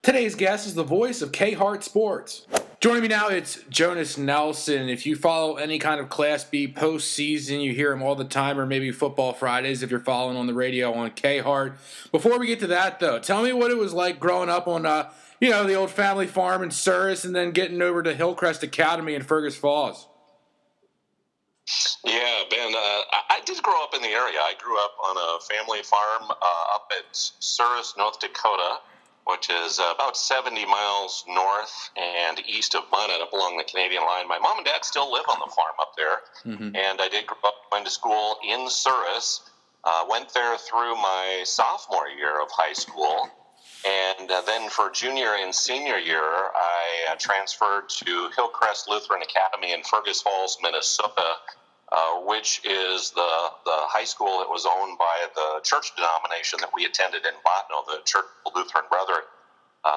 Today's guest is the voice of KHRT Sports. Joining me now, it's Jonas Nelson. If you follow any kind of Class B postseason, you hear him all the time, or maybe Football Fridays if you're following on the radio on KHRT. Before we get to that, though, tell me what it was like growing up on, the old family farm in Surris and then getting over to Hillcrest Academy in Fergus Falls. Yeah, Ben, I did grow up in the area. I grew up on a family farm up at Surris, North Dakota, which is about 70 miles north and east of Minot, up along the Canadian line. My mom and dad still live on the farm up there, and I did grow up going to school in Surris. Went there through my sophomore year of high school, and then for junior and senior year, I transferred to Hillcrest Lutheran Academy in Fergus Falls, Minnesota, which is the high school that was owned by the church denomination that we attended in Botno, the Church of Lutheran Brethren.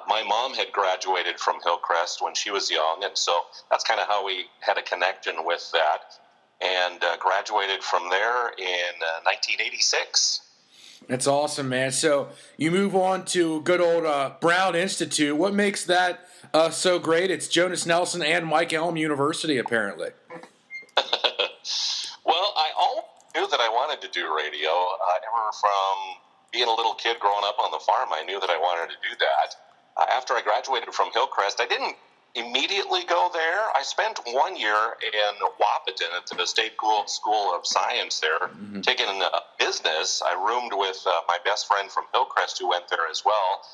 My mom had graduated from Hillcrest when she was young, and so that's kind of how we had a connection with that, and graduated from there in 1986. That's awesome, man. So you move on to good old Brown Institute. What makes that so great? It's Jonas Nelson and Mike Elm University, apparently. Well, I always knew that I wanted to do radio. Ever from being a little kid growing up on the farm, I knew that I wanted to do that. After I graduated from Hillcrest, I didn't immediately go there. I spent 1 year in Wahpeton at the State School of Science there, taking business. I roomed with my best friend from Hillcrest who went there as well.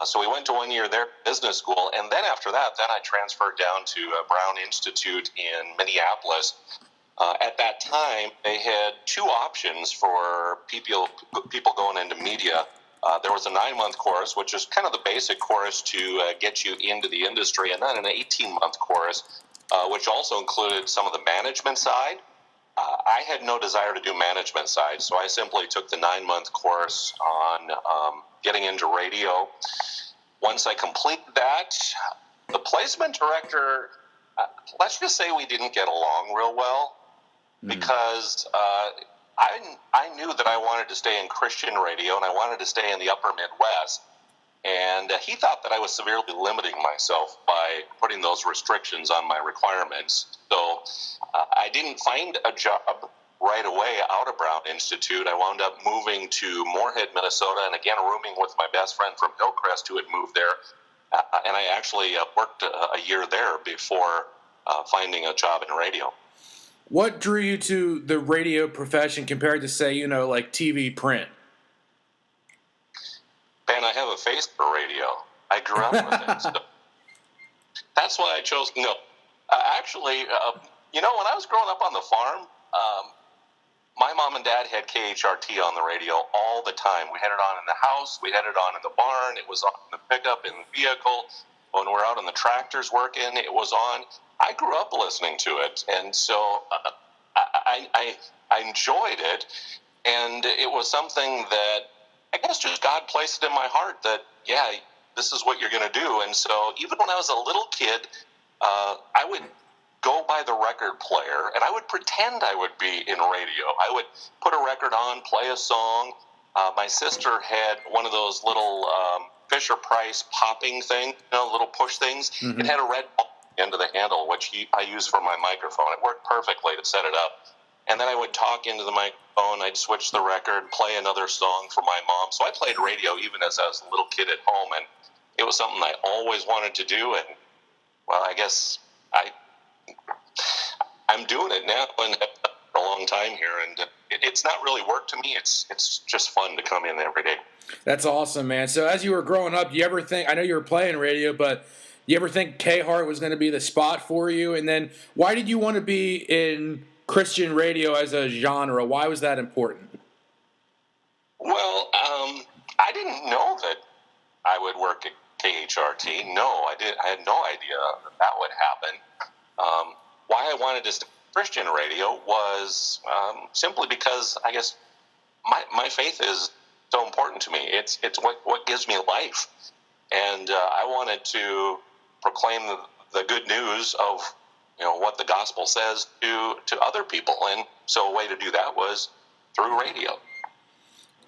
So we went to 1 year there, business school, and then after that, I transferred down to Brown Institute in Minneapolis. At that time, they had two options for people going into media. There was a 9-month course, which is kind of the basic course to get you into the industry, and then an 18-month course, which also included some of the management side. I had no desire to do management side, so I simply took the 9-month course on getting into radio. Once I completed that, the placement director, let's just say we didn't get along real well, because I knew that I wanted to stay in Christian radio, and I wanted to stay in the upper Midwest. And he thought that I was severely limiting myself by putting those restrictions on my requirements. So I didn't find a job right away out of Brown Institute. I wound up moving to Moorhead, Minnesota, and again rooming with my best friend from Hillcrest who had moved there. And I actually worked a year there before finding a job in radio. What drew you to the radio profession compared to, say, like TV print? Ben, I have a face for radio. I grew up with it. So that's why I chose. No, actually, when I was growing up on the farm, my mom and dad had KHRT on the radio all the time. We had it on in the house. We had it on in the barn. It was on in the pickup, in the vehicle. When we're out on the tractors working, it was on. I grew up listening to it, and so I enjoyed it, and it was something that I guess just God placed it in my heart that, yeah, this is what you're going to do. And so even when I was a little kid, I would go by the record player, and I would pretend I would be in radio. I would put a record on, play a song. My sister had one of those little Fisher-Price popping things, little push things. It had a red ball at the end of the handle, which I used for my microphone. It worked perfectly to set it up. And then I would talk into the microphone. I'd switch the record, play another song for my mom. So I played radio even as I was a little kid at home, and it was something I always wanted to do. And, well, I guess I'm doing it now and for a long time here, and it's not really work to me. It's just fun to come in every day. That's awesome, man. So as you were growing up, do you ever think, I know you were playing radio, but do you ever think KHRT was going to be the spot for you? And then why did you want to be in Christian radio as a genre? Why was that important? Well, I didn't know that I would work at KHRT. No, I had no idea that would happen. Why I wanted to stay in Christian radio was simply because I guess my faith is so important to me. It's what gives me life, and I wanted to proclaim the good news of what the gospel says to other people, and so a way to do that was through radio.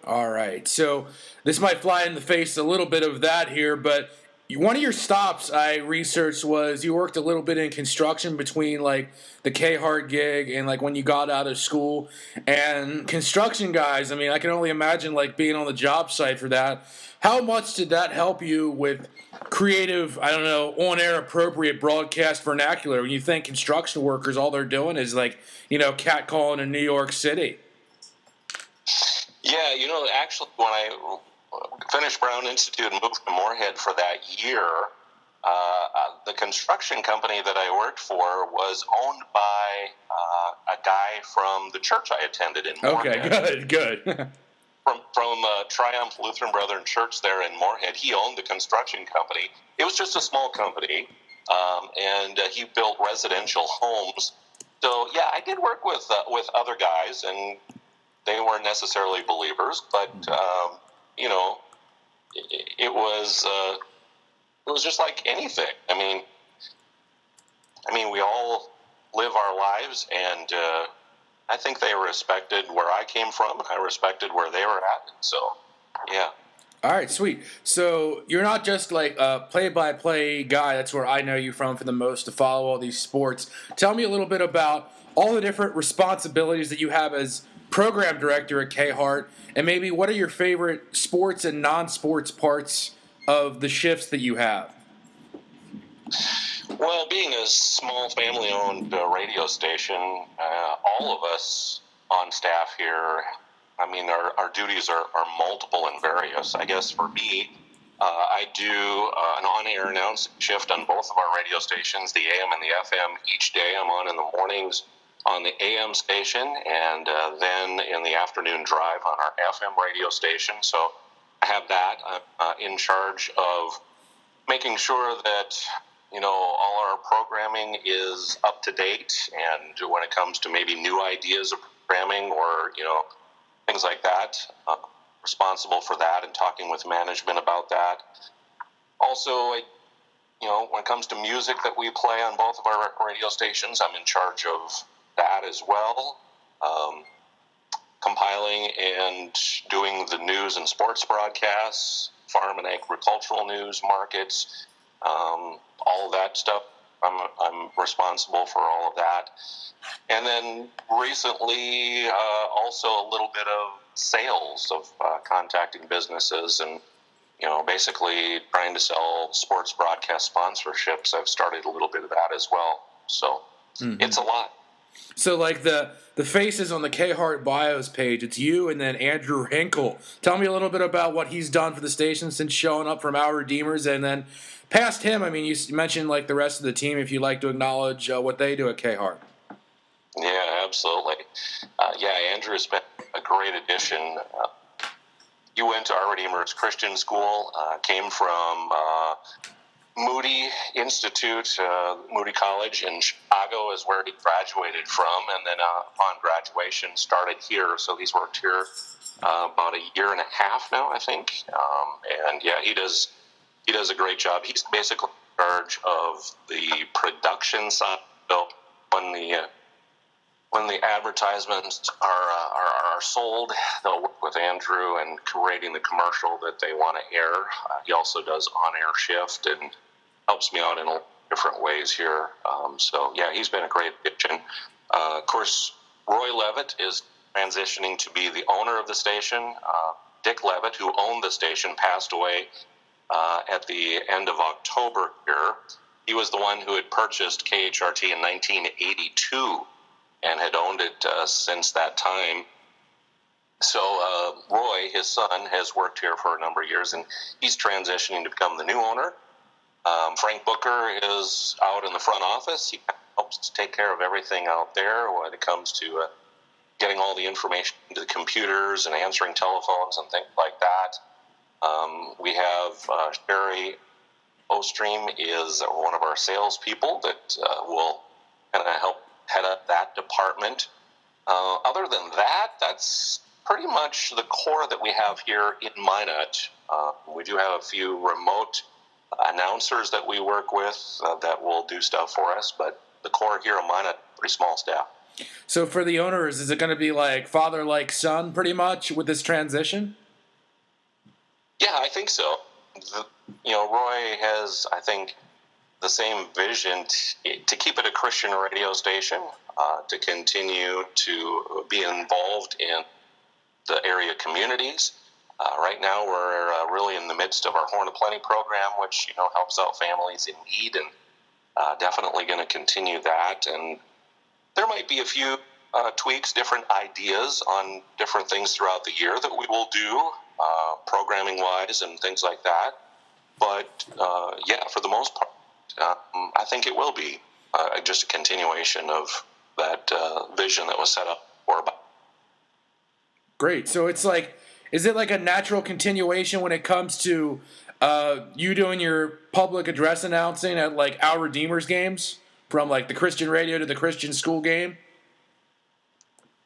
All right, so this might fly in the face a little bit of that here, but One of your stops I researched was you worked a little bit in construction between like the KHRT gig and like when you got out of school. And construction guys, I mean, I can only imagine like being on the job site for that. How much did that help you with creative, I don't know, on-air appropriate broadcast vernacular when you think construction workers, all they're doing is like, catcalling in New York City? Yeah, actually, when I finished Brown Institute and moved to Moorhead for that year, the construction company that I worked for was owned by a guy from the church I attended in Moorhead. Okay, good. From Triumph Lutheran Brethren Church there in Moorhead. He owned the construction company. It was just a small company, and he built residential homes. So, yeah, I did work with other guys, and they weren't necessarily believers, but it was just like anything. I mean, we all live our lives, and I think they respected where I came from, and I respected where they were at. So, yeah. All right, sweet. So you're not just like a play-by-play guy. That's where I know you from for the most, to follow all these sports. Tell me a little bit about all the different responsibilities that you have as program director at KHRT, and maybe what are your favorite sports and non-sports parts of the shifts that you have? Well, being a small family-owned radio station, all of us on staff here, I mean, our duties are multiple and various. I guess for me, I do an on-air announcing shift on both of our radio stations, the AM and the FM. Each day I'm on in the mornings on the AM station, and then in the afternoon drive on our FM radio station. So I have that. I'm in charge of making sure that all our programming is up to date, and when it comes to maybe new ideas of programming or things like that, responsible for that and talking with management about that. Also, when it comes to music that we play on both of our radio stations, I'm in charge of that as well. Compiling and doing the news and sports broadcasts, farm and agricultural news, markets, all of that stuff. I'm responsible for all of that. And then recently, also a little bit of sales of contacting businesses and, basically trying to sell sports broadcast sponsorships. I've started a little bit of that as well. So It's a lot. So, like the faces on the KHRT bios page, it's you and then Andrew Hinkle. Tell me a little bit about what he's done for the station since showing up from Our Redeemers, and then past him, I mean, you mentioned like the rest of the team, if you'd like to acknowledge what they do at KHRT. Yeah, absolutely. Andrew's been a great addition. You went to Our Redeemers Christian School, came from Moody Institute, Moody College in Chicago is where he graduated from, and then upon graduation started here. So he's worked here about a year and a half now, I think. He does a great job. He's basically in charge of the production side. So when the advertisements are sold, they'll work with Andrew and creating the commercial that they want to air. He also does on-air shift and helps me out in different ways here. He's been a great addition. Of course, Roy Levitt is transitioning to be the owner of the station. Dick Levitt, who owned the station, passed away at the end of October here. He was the one who had purchased KHRT in 1982 and had owned it since that time. So Roy, his son, has worked here for a number of years, and he's transitioning to become the new owner. Frank Booker is out in the front office. He helps take care of everything out there when it comes to getting all the information into the computers and answering telephones and things like that. We have Sherry Ostream is one of our salespeople that will kind of help head up that department. Other than that, that's pretty much the core that we have here in Minot. We do have a few remote announcers that we work with that will do stuff for us, but the core here in Minot, pretty small staff. So for the owners, is it going to be like father like son pretty much with this transition? Yeah, I think so. Roy has, I think, the same vision to keep it a Christian radio station, to continue to be involved in the area communities. Right now, we're really in the midst of our Horn of Plenty program, which helps out families in need, and definitely going to continue that. And there might be a few tweaks, different ideas on different things throughout the year that we will do, programming-wise and things like that. But for the most part, I think it will be just a continuation of that vision that was set up for. Great. So it's like, is it like a natural continuation when it comes to you doing your public address announcing at like Our Redeemers games, from like the Christian radio to the Christian school game?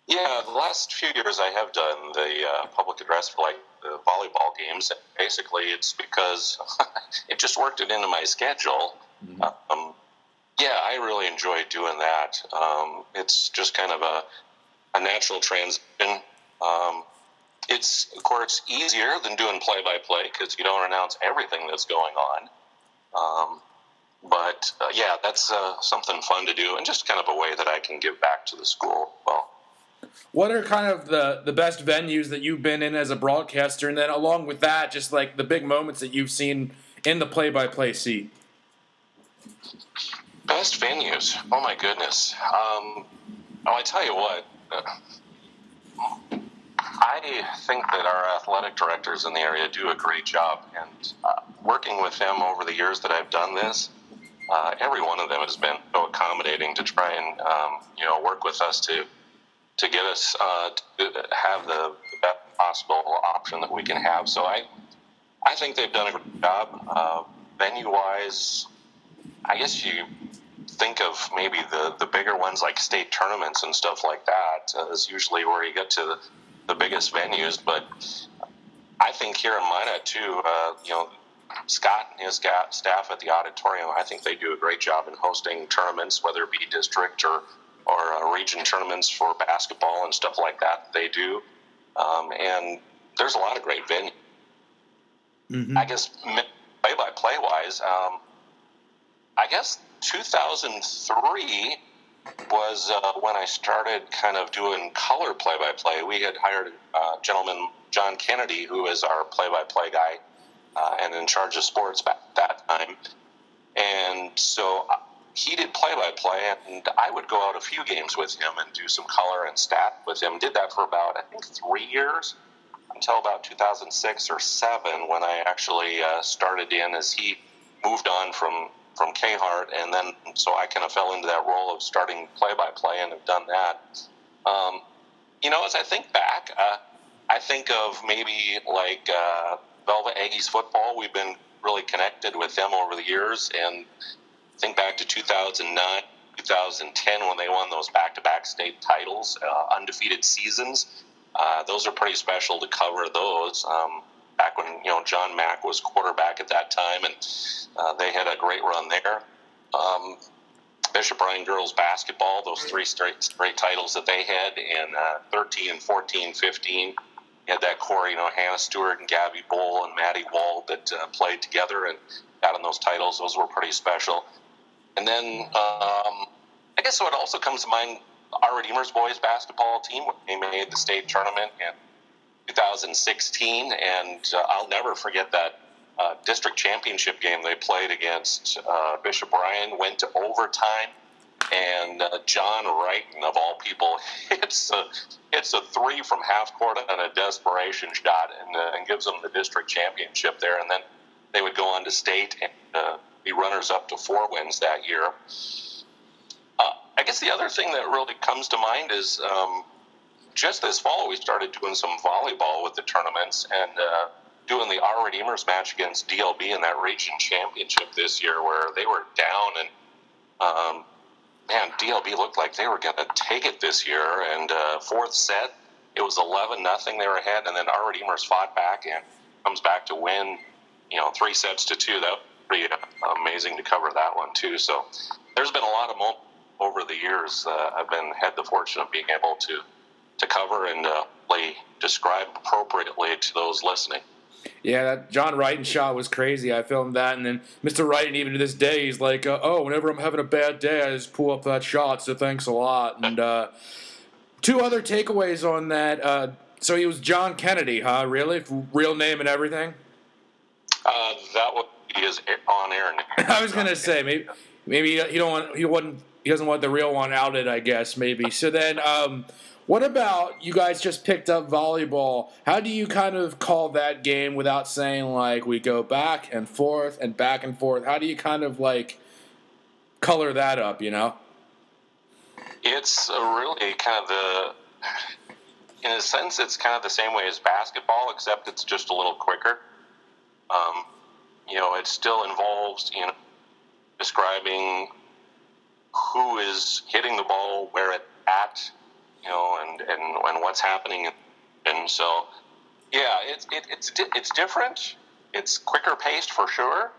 Yeah, the last few years I have done the public address for like the volleyball games. Basically, it's because it just worked it into my schedule. Mm-hmm. I really enjoy doing that. It's just kind of a natural transition. It's, of course, easier than doing play-by-play because you don't announce everything that's going on. But that's something fun to do, and just kind of a way that I can give back to the school. Well, what are kind of the best venues that you've been in as a broadcaster, and then along with that, just like the big moments that you've seen in the play-by-play seat? Best venues? Oh, my goodness. I tell you what, I think that our athletic directors in the area do a great job, and working with them over the years that I've done this, every one of them has been so accommodating to try and work with us to get us to have the best possible option that we can have. So I think they've done a great job. Venue-wise, I guess you think of maybe the bigger ones like state tournaments and stuff like that is usually where you get to the biggest venues. But I think here in Minot too, Scott and his staff at the auditorium, I think they do a great job in hosting tournaments, whether it be district or region tournaments for basketball and stuff like that. They do, and there's a lot of great venues. Mm-hmm. I guess play-by-play wise, I guess 2003 was when I started kind of doing color play-by-play. We had hired a gentleman, John Kennedy, who is our play-by-play guy and in charge of sports back at that time. And so he did play-by-play, and I would go out a few games with him and do some color and stat with him. Did that for about, I think, 3 years, until about 2006 or 7, when I actually started in as he moved on from KHRT, and then so I kind of fell into that role of starting play-by-play and have done that. As I think back, I think of maybe like Velvet Aggies football. We've been really connected with them over the years, and think back to 2009, 2010 when they won those back-to-back state titles, undefeated seasons. Those are pretty special to cover those. Back when John Mack was quarterback at that time, and they had a great run there. Bishop Bryan girls basketball, those 3 straight titles that they had in 13, 14, 15. You had that core, Hannah Stewart and Gabby Bull and Maddie Wald that played together and got in those titles. Those were pretty special. And then I guess what also comes to mind, our Redeemers boys basketball team, they made the state tournament in 2016, and I'll never forget that district championship game they played against Bishop Bryan. Went to overtime, and John Wrighton, of all people, hits a 3 from half court on a desperation shot and gives them the district championship there. And then they would go on to state and be runners up to 4 wins that year. I guess the other thing that really comes to mind is just this fall we started doing some volleyball with the tournaments and doing the Our Redeemers match against DLB in that region championship this year, where they were down, and DLB looked like they were going to take it this year. And 4th set, it was 11-0 they were ahead, and then Our Redeemers fought back and comes back to win 3 sets to 2. That was pretty amazing to cover that one too. So there's been a lot of moments over the years I've had the fortune of being able to cover and describe appropriately to those listening. Yeah, that John Wrighton shot was crazy. I filmed that, and then Mr. Wrighton, even to this day, he's like, "Oh, whenever I'm having a bad day, I just pull up that shot. So thanks a lot." And two other takeaways on that. So he was John Kennedy, huh? Really, real name and everything. That would be his on-air name. I was gonna say maybe he doesn't want the real one outed. I guess maybe. So then, what about you guys just picked up volleyball? How do you kind of call that game without saying like we go back and forth and back and forth? How do you kind of like color that up? You know? It's really kind of in a sense, it's kind of the same way as basketball, except it's just a little quicker. It still involves, describing who is hitting the ball, where it's at, and what's happening. And so, yeah, it's different. It's quicker paced for sure.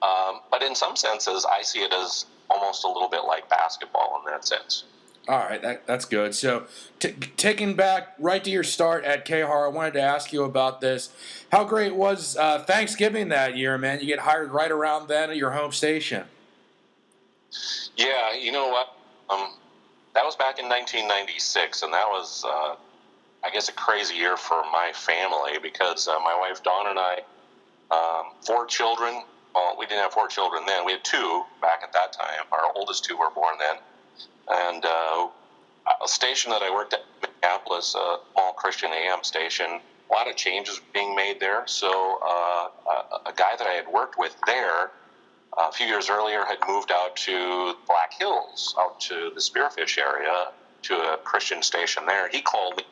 But in some senses, I see it as almost a little bit like basketball in that sense. All right, that's good. So, taking back right to your start at KHR, I wanted to ask you about this. How great was Thanksgiving that year, man? You get hired right around then at your home station. Yeah, you know what? That was back in 1996, and that was, I guess, a crazy year for my family because my wife Dawn and I, 4 children. Well, we didn't have 4 children then. We had 2 back at that time. Our oldest 2 were born then. And a station that I worked at, Minneapolis, a small Christian AM station, a lot of changes being made there. So a guy that I had worked with there a few years earlier had moved out to Black Hills, out to the Spearfish area, to a Christian station there. He called me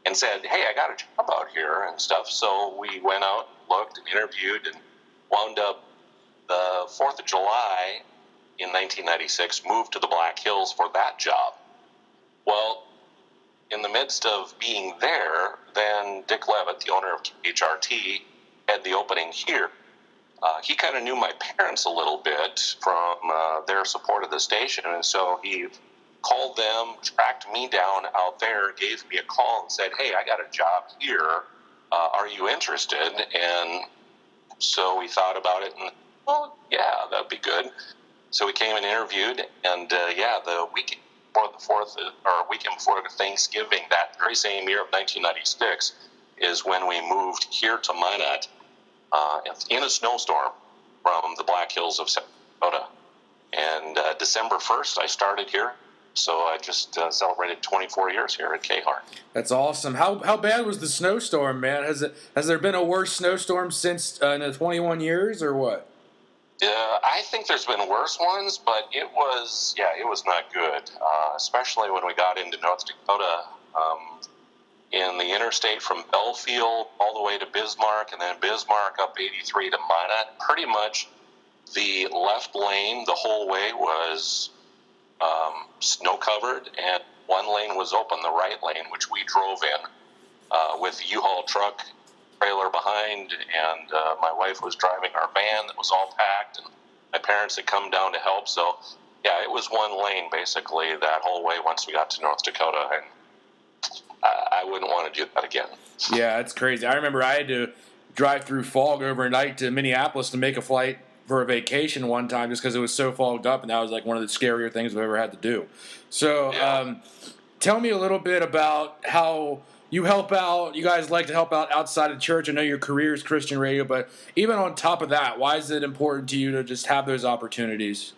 and said, "Hey, I got a job out here and stuff." So we went out, looked, and interviewed, and wound up the 4th of July in 1996, moved to the Black Hills for that job. Well, in the midst of being there, then Dick Levitt, the owner of KHRT, had the opening here. He kind of knew my parents a little bit from their support of the station, and so he called them, tracked me down out there, gave me a call and said, "Hey, I got a job here. Are you interested?" And so we thought about it, and, well, yeah, that'd be good. So we came and interviewed, and the weekend before Thanksgiving, that very same year of 1996, is when we moved here to Minot in a snowstorm from the Black Hills of South Dakota. And December 1st, I started here, so I just celebrated 24 years here at KHRT. That's awesome. How bad was the snowstorm, man? Has there been a worse snowstorm since in the 21 years, or what? I think there's been worse ones, but it was not good, especially when we got into North Dakota, in the interstate from Belfield all the way to Bismarck, and then Bismarck up 83 to Minot. Pretty much the left lane the whole way was snow-covered, and one lane was open, the right lane, which we drove in with the U-Haul truck trailer behind, and my wife was driving our van that was all packed, and my parents had come down to help. So yeah, it was one lane basically that whole way once we got to North Dakota, and I wouldn't want to do that again. Yeah, it's crazy. I remember I had to drive through fog overnight to Minneapolis to make a flight for a vacation one time just because it was so fogged up, and that was like one of the scarier things I've ever had to do. So tell me a little bit about how you help out. You guys like to help out outside of church. I know your career is Christian radio, but even on top of that, why is it important to you to just have those opportunities?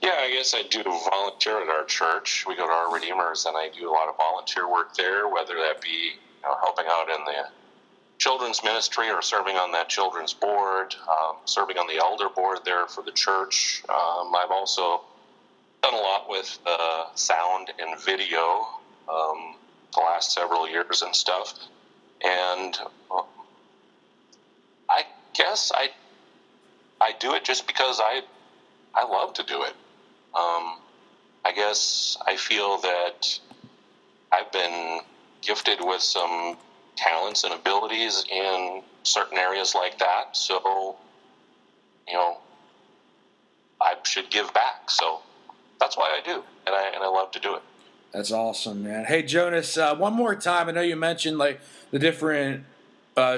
Yeah, I guess I do volunteer at our church. We go to our Redeemers, and I do a lot of volunteer work there, whether that be helping out in the children's ministry or serving on that children's board, serving on the elder board there for the church. I've also done a lot with sound and video the last several years and stuff. And I guess I do it just because I love to do it. I guess I feel that I've been gifted with some talents and abilities in certain areas like that. So, I should give back. So that's why I do, and I love to do it. That's awesome, man. Hey, Jonas, one more time. I know you mentioned like the different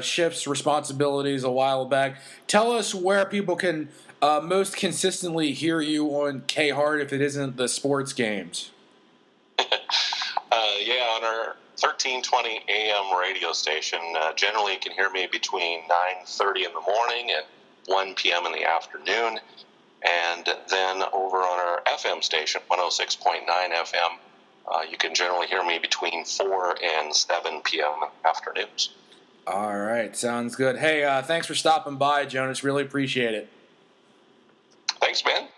shifts, responsibilities a while back. Tell us where people can most consistently hear you on KHRT if it isn't the sports games. On our 1320 AM radio station, generally you can hear me between 9:30 in the morning and 1 p.m. in the afternoon. And then over on our FM station, 106.9 FM, you can generally hear me between 4 and 7 p.m. afternoons. All right, sounds good. Hey, thanks for stopping by, Jonas. Really appreciate it. Thanks, man.